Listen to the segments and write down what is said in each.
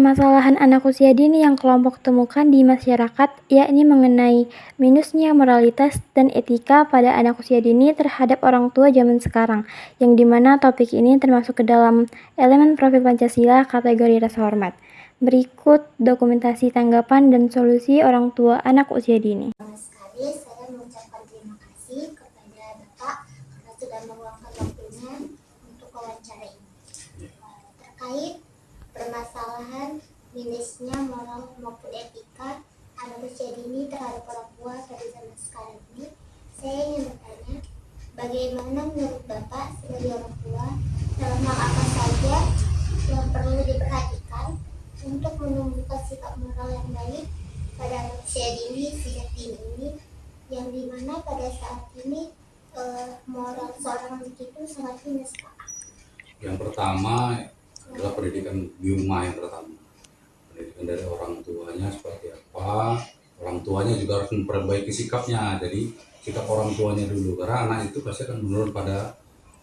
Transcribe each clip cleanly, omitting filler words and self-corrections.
Permasalahan anak usia dini yang kelompok temukan di masyarakat, yakni mengenai minusnya moralitas dan etika pada anak usia dini terhadap orang tua zaman sekarang, yang dimana topik ini termasuk ke dalam elemen profil Pancasila kategori rasa hormat. Berikut dokumentasi tanggapan dan solusi orang tua anak usia dini. Pertama sekali saya mengucapkan terima kasih kepada Bapak karena sudah meluangkan waktunya untuk wawancara ini terkait permasalahan minusnya moral maupun etika anak usia dini terhadap orang tua pada zaman sekarang ini. Saya ingin bertanya, bagaimana menurut Bapak sebagai orang tua, dalam hal apa saja yang perlu diperhatikan untuk menumbuhkan sikap moral yang baik pada anak usia dini sejak dini ini, yang dimana pada saat ini moral seorang anak itu sangat minus, Pak? Yang pertama adalah pendidikan di rumah. Yang pertama, pendidikan dari orang tuanya seperti apa. Orang tuanya juga harus memperbaiki sikapnya. Jadi sikap orang tuanya dulu, karena anak itu pasti akan menurun pada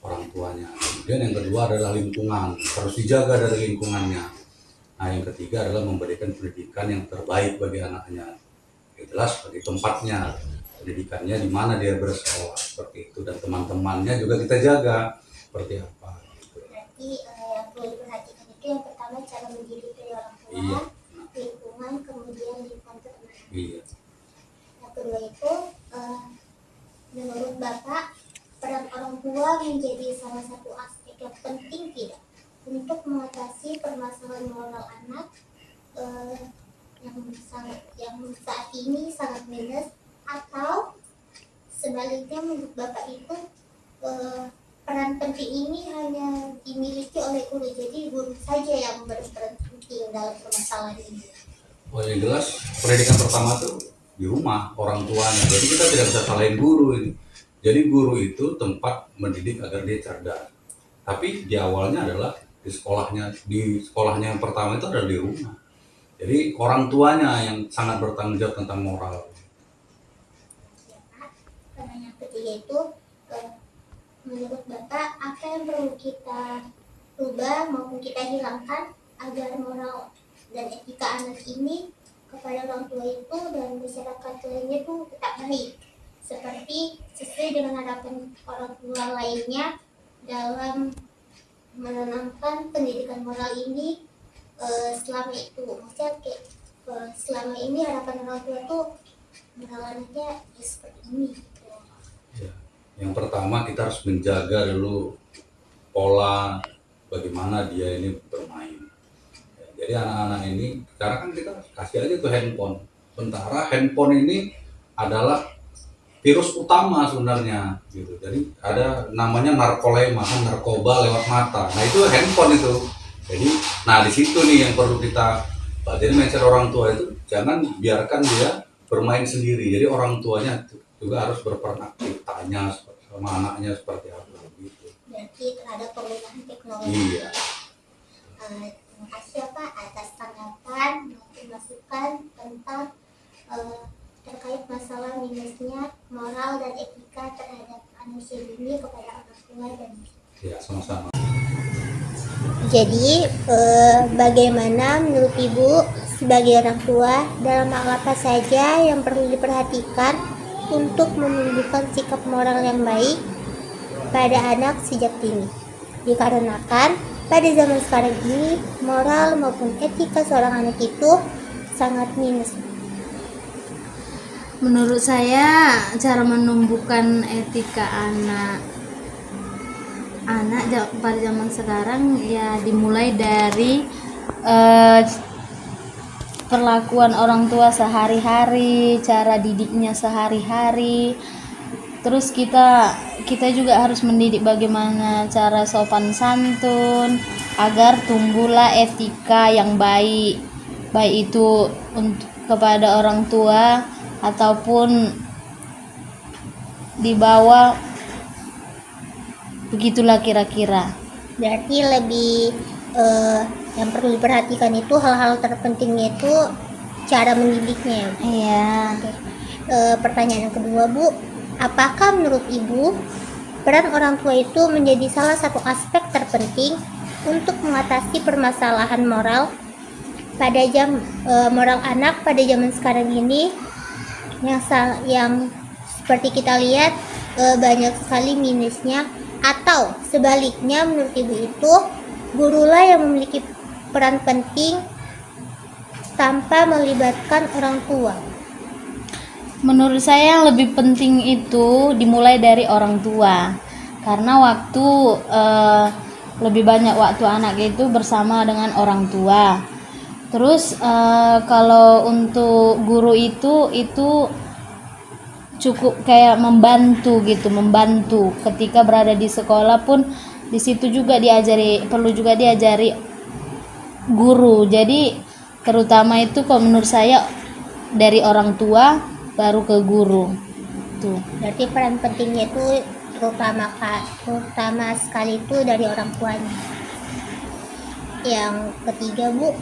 orang tuanya. Kemudian yang kedua adalah lingkungan, harus dijaga dari lingkungannya. Nah, yang ketiga adalah memberikan pendidikan yang terbaik bagi anaknya. Jelas seperti tempatnya, pendidikannya di mana dia bersekolah seperti itu, dan teman-temannya juga kita jaga seperti apa. Berarti yang perlu diperhatikan itu yang pertama cara mendidik dari orang tua, Iya. lingkungan, kemudian lingkungan pertemanan. Iya. Yang kedua itu menurut Bapak, peran orang tua menjadi salah satu aspek yang penting tidak untuk mengatasi permasalahan moral anak yang saat ini sangat minus, atau sebaliknya menurut Bapak itu peran penting ini hanya dimiliki oleh guru, jadi guru saja yang berperan penting dalam permasalahan ini? Oh, yang jelas pendidikan pertama tuh di rumah orang tuanya. Jadi kita tidak bisa salahin guru ini. Jadi guru itu tempat mendidik agar dia cerdas. Tapi di awalnya adalah di sekolahnya yang pertama itu adalah di rumah. Jadi orang tuanya yang sangat bertanggung jawab tentang moral. Ya, Pak. Karena yang ketiga itu menurut Bapak apa yang perlu kita rubah maupun kita hilangkan agar moral dan etika anak ini kepada orang tua itu dan masyarakat lainnya itu tetap baik, seperti sesuai dengan harapan orang tua lainnya dalam menanamkan pendidikan moral ini selama itu. Maksudnya kayak selama ini harapan orang tua tuh moral anaknya ya seperti ini gitu. Ya. Yang pertama kita harus menjaga dulu pola bagaimana dia ini bermain. Ya, jadi anak-anak ini sekarang kan kita kasih aja tuh handphone. Sementara handphone ini adalah virus utama sebenarnya gitu. Jadi ada namanya narkolema, narkoba lewat mata. Nah, itu handphone itu. Jadi nah di situ nih yang perlu kita bahas. Jadi mindset orang tua itu jangan biarkan dia bermain sendiri. Jadi orang tuanya juga harus berperan aktif, tanya sama anaknya seperti apa gitu. Berarti terhadap penggunaan teknologi. Iya. Terima kasih ya Pak atas tanggapan maupun masukan tentang terkait masalah minusnya moral dan etika terhadap manusia dini kepada orang tua dan Ya, sama-sama. Jadi bagaimana menurut Ibu sebagai orang tua, dalam hal apa saja yang perlu diperhatikan untuk menumbuhkan sikap moral yang baik pada anak sejak dini? Dikarenakan pada zaman sekarang ini moral maupun etika seorang anak itu sangat minus. Menurut saya cara menumbuhkan etika anak pada zaman sekarang ya dimulai dari perlakuan orang tua sehari-hari, cara didiknya sehari-hari. Terus kita juga harus mendidik bagaimana cara sopan santun agar tumbuhlah etika yang baik itu untuk kepada orang tua ataupun di bawah. Begitulah kira-kira. Berarti lebih yang perlu diperhatikan itu hal-hal terpentingnya itu cara mendidiknya. Iya. Pertanyaan yang kedua, Bu, apakah menurut Ibu peran orang tua itu menjadi salah satu aspek terpenting untuk mengatasi permasalahan moral moral anak pada zaman sekarang ini yang seperti kita lihat banyak sekali minusnya, atau sebaliknya menurut ibu itu gurulah yang memiliki peran penting tanpa melibatkan orang tua. Menurut saya yang lebih penting itu dimulai dari orang tua, karena lebih banyak waktu anak itu bersama dengan orang tua. Terus kalau untuk guru itu cukup kayak membantu ketika berada di sekolah pun di situ juga perlu juga diajari guru. Jadi terutama itu kalau menurut saya dari orang tua baru ke guru tuh. Berarti peran pentingnya itu terutama sekali itu dari orang tuanya. Yang ketiga, Bu,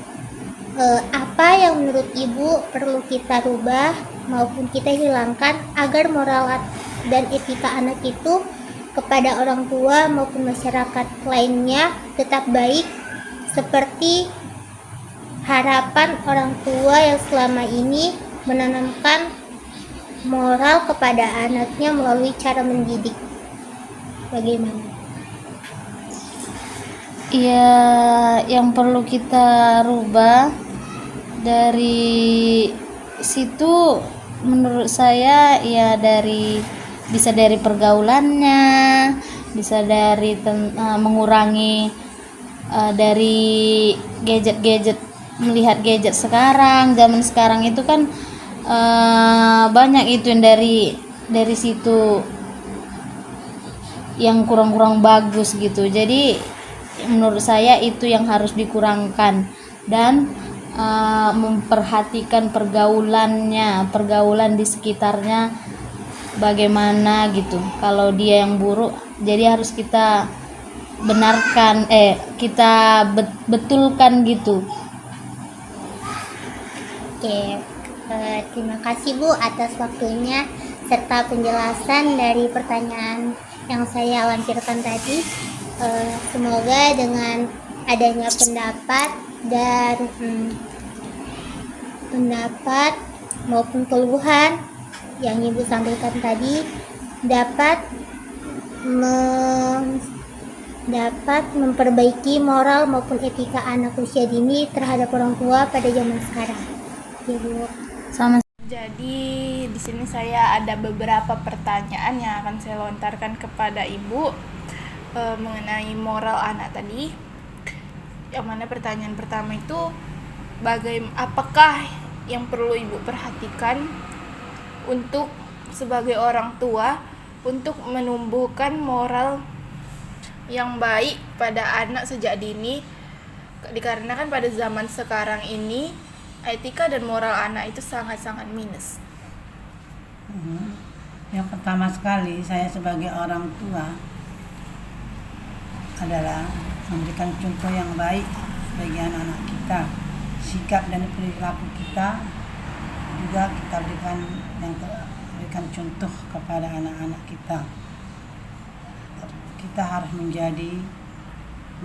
apa yang menurut ibu perlu kita rubah maupun kita hilangkan agar moral dan etika anak itu kepada orang tua maupun masyarakat lainnya tetap baik seperti harapan orang tua yang selama ini menanamkan moral kepada anaknya melalui cara mendidik. Bagaimana? Ya, yang perlu kita rubah dari situ menurut saya ya bisa dari pergaulannya, bisa dari mengurangi dari gadget, melihat gadget zaman sekarang itu kan banyak itu yang dari situ yang kurang bagus gitu. Jadi menurut saya itu yang harus dikurangkan dan memperhatikan pergaulan di sekitarnya bagaimana gitu. Kalau dia yang buruk, jadi harus kita benarkan, kita betulkan gitu. Oke, terima kasih Bu atas waktunya serta penjelasan dari pertanyaan yang saya lampirkan tadi. Semoga dengan adanya pendapat maupun keluhan yang Ibu sampaikan tadi dapat memperbaiki moral maupun etika anak usia dini terhadap orang tua pada zaman sekarang. Ibu. Jadi di sini saya ada beberapa pertanyaan yang akan saya lontarkan kepada Ibu mengenai moral anak tadi. Yang mana pertanyaan pertama itu apakah yang perlu Ibu perhatikan untuk sebagai orang tua untuk menumbuhkan moral yang baik pada anak sejak dini, dikarenakan pada zaman sekarang ini etika dan moral anak itu sangat-sangat minus. Yang pertama sekali saya sebagai orang tua adalah memberikan contoh yang baik bagi anak-anak kita. Sikap dan perilaku kita juga kita berikan contoh kepada anak-anak kita. Kita harus menjadi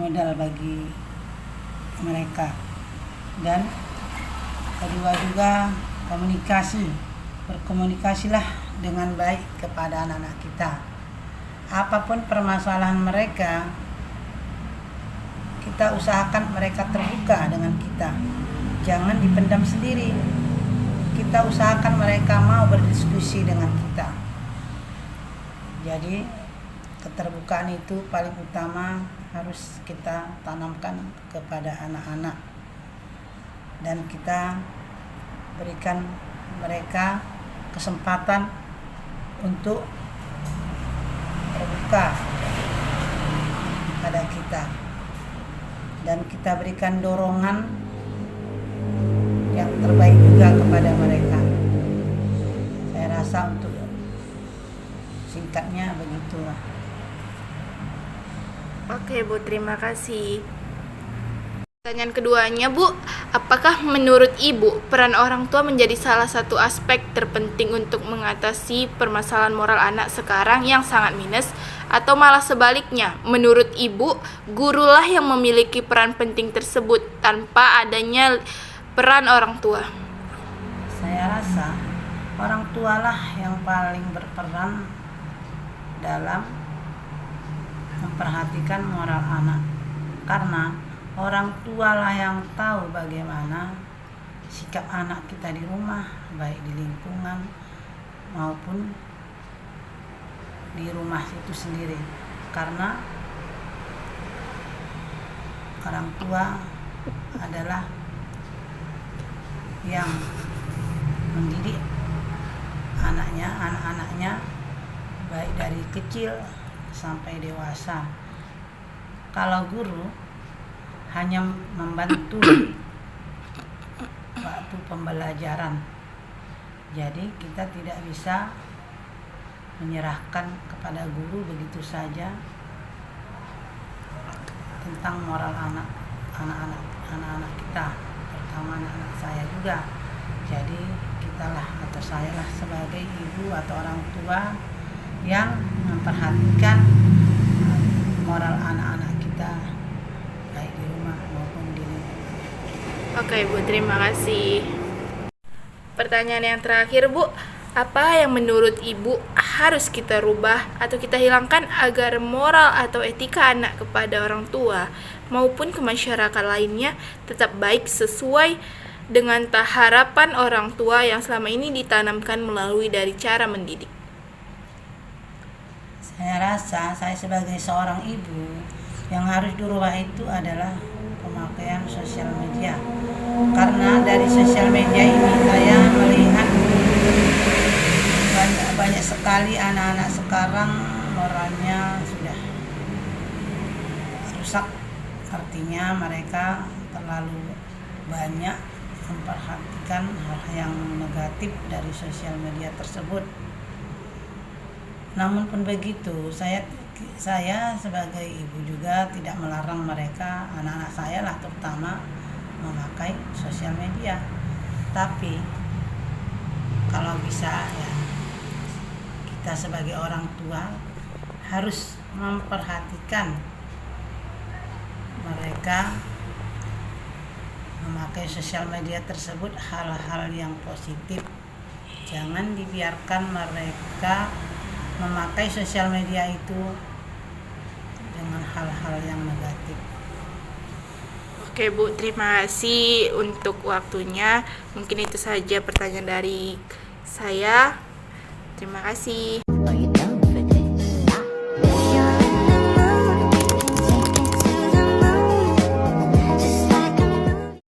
modal bagi mereka. Dan kedua juga berkomunikasilah dengan baik kepada anak-anak kita. Apapun permasalahan mereka, kita usahakan mereka terbuka dengan kita, jangan dipendam sendiri. Kita usahakan mereka mau berdiskusi dengan kita. Jadi keterbukaan itu paling utama harus kita tanamkan kepada anak-anak, dan kita berikan mereka kesempatan untuk terbuka pada kita, dan kita berikan dorongan yang terbaik juga kepada mereka. Saya rasa untuk singkatnya begitulah. Oke Bu, terima kasih. Pertanyaan keduanya Bu, apakah menurut Ibu peran orang tua menjadi salah satu aspek terpenting untuk mengatasi permasalahan moral anak sekarang yang sangat minus, atau malah sebaliknya, menurut Ibu gurulah yang memiliki peran penting tersebut tanpa adanya peran orang tua? Saya rasa orang tualah yang paling berperan dalam memperhatikan moral anak, karena orang tualah yang tahu bagaimana sikap anak kita di rumah, baik di lingkungan maupun di rumah itu sendiri. Karena orang tua adalah yang mendidik anak-anaknya baik dari kecil sampai dewasa. Kalau guru hanya membantu waktu pembelajaran, jadi kita tidak bisa menyerahkan kepada guru begitu saja tentang moral anak-anak kita, terutama anak-anak saya juga. Jadi kitalah atau sayalah sebagai ibu atau orang tua yang memperhatikan moral anak-anak kita baik di rumah maupun di lingkungan. Oke Bu, terima kasih. Pertanyaan yang terakhir Bu, apa yang menurut Ibu harus kita rubah atau kita hilangkan agar moral atau etika anak kepada orang tua maupun ke masyarakat lainnya tetap baik sesuai dengan harapan orang tua yang selama ini ditanamkan melalui dari cara mendidik? Saya rasa saya sebagai seorang ibu yang harus dirubah itu adalah pemakaian sosial media. Karena dari sosial media ini saya melihat banyak sekali anak-anak sekarang moralnya sudah rusak. Artinya mereka terlalu banyak memperhatikan hal yang negatif dari sosial media tersebut. Namun pun begitu, saya sebagai ibu juga tidak melarang mereka, anak-anak saya lah terutama, memakai sosial media. Tapi kalau bisa ya kita sebagai orang tua harus memperhatikan mereka memakai sosial media tersebut hal-hal yang positif. Jangan dibiarkan mereka memakai sosial media itu dengan hal-hal yang negatif. Oke Bu, terima kasih untuk waktunya. Mungkin itu saja pertanyaan dari saya. Terima kasih.